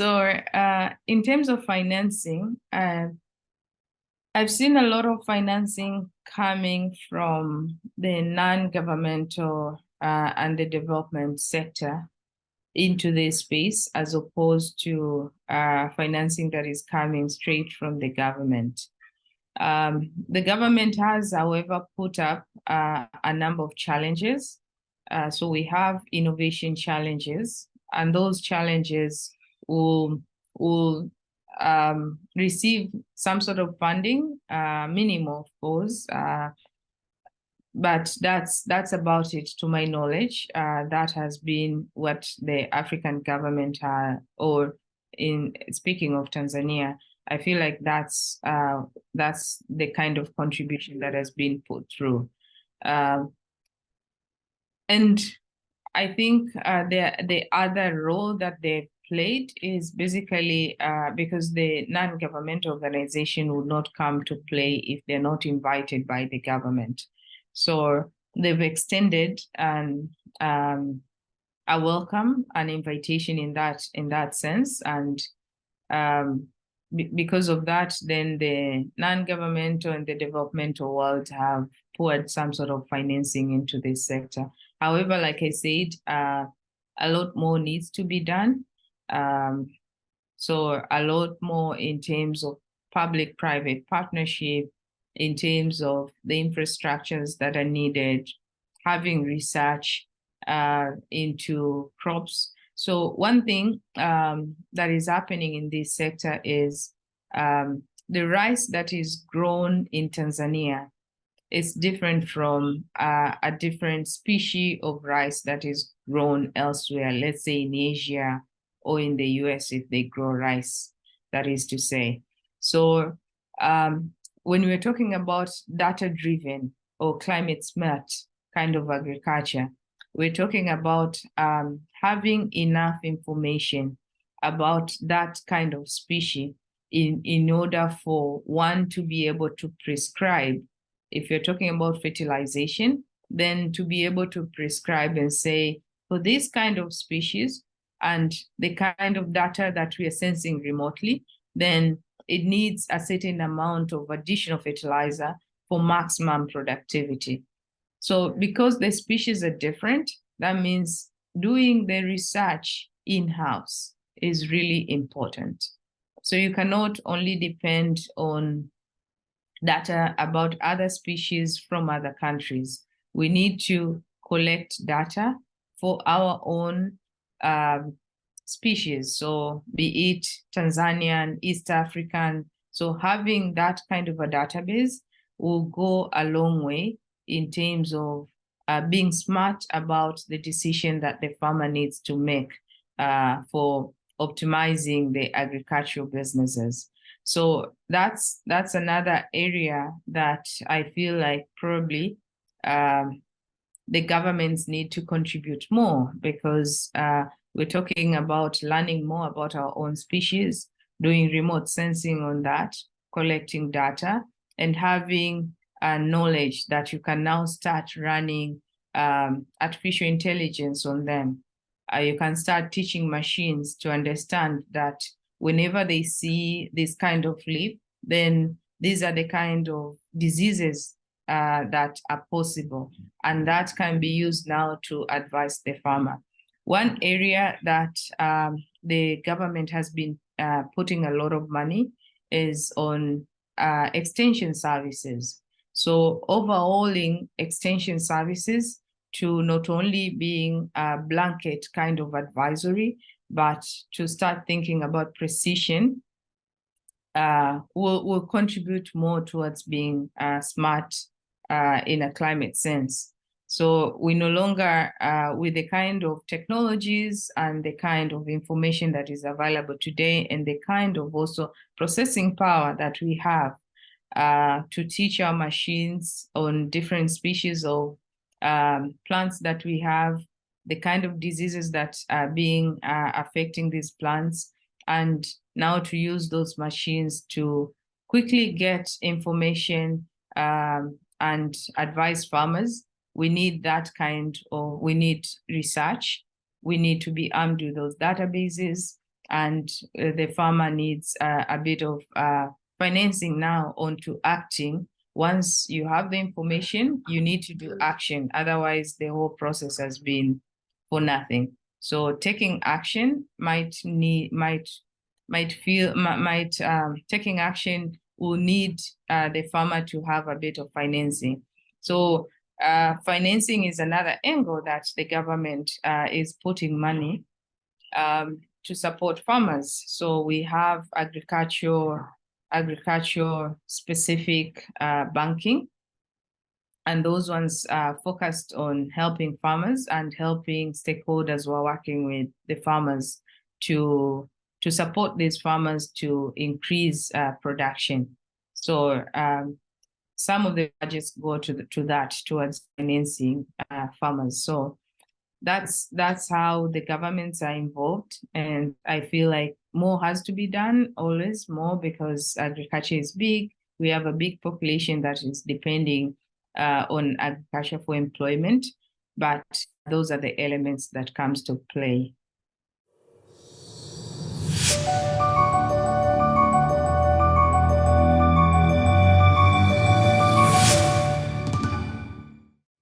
In terms of financing, I've seen a lot of financing coming from the non-governmental and the development sector into this space, as opposed to financing that is coming straight from the government. The government has, however, put up a number of challenges. So we have innovation challenges, and those challenges will receive some sort of funding, minimal, of course, but that's about it to my knowledge. That has been what the African government, or in speaking of Tanzania, I feel like that's the kind of contribution that has been put through. And I think the other role that they played is basically because the non-governmental organization would not come to play if they're not invited by the government. So they've extended a welcome, an invitation in that sense, and because of that, then the non-governmental and the developmental world have poured some sort of financing into this sector. However, like I said, a lot more needs to be done. So a lot more in terms of public-private partnership, in terms of the infrastructures that are needed, having research into crops. So one thing that is happening in this sector is the rice that is grown in Tanzania is different from a different species of rice that is grown elsewhere, let's say in Asia or in the US if they grow rice, that is to say. So when we're talking about data-driven or climate-smart kind of agriculture, we're talking about having enough information about that kind of species in order for one to be able to prescribe. If you're talking about fertilization, then to be able to prescribe and say, for this kind of species and the kind of data that we are sensing remotely, then it needs a certain amount of additional fertilizer for maximum productivity. So because the species are different, that means doing the research in-house is really important. So you cannot only depend on data about other species from other countries. We need to collect data for our own species. So be it Tanzanian, East African. So having that kind of a database will go a long way in terms of being smart about the decision that the farmer needs to make for optimizing the agricultural businesses. So that's another area that I feel like probably the governments need to contribute more, because we're talking about learning more about our own species, doing remote sensing on that, collecting data, and having knowledge that you can now start running artificial intelligence on them. You can start teaching machines to understand that whenever they see this kind of leaf, then these are the kind of diseases that are possible. And that can be used now to advise the farmer. One area that the government has been putting a lot of money is on extension services. So overhauling extension services to not only being a blanket kind of advisory, but to start thinking about precision will contribute more towards being smart in a climate sense. So we no longer, with the kind of technologies and the kind of information that is available today, and the kind of also processing power that we have to teach our machines on different species of plants that we have, the kind of diseases that are being affecting these plants, and now to use those machines to quickly get information and advise farmers. We need that kind of, we need research. We need to be armed with those databases. and the farmer needs a bit of financing now onto acting. Once you have the information, you need to do action. Otherwise, the whole process has been for nothing. So taking action taking action will need the farmer to have a bit of financing. So financing is another angle that the government is putting money to support farmers. So we have agriculture specific banking, and those ones are focused on helping farmers and helping stakeholders who are working with the farmers to support these farmers to increase production. So some of the budgets go towards financing farmers. So that's how the governments are involved, and I feel like more has to be done, always more, because agriculture is big. We have a big population that is depending on agriculture for employment, but those are the elements that comes to play.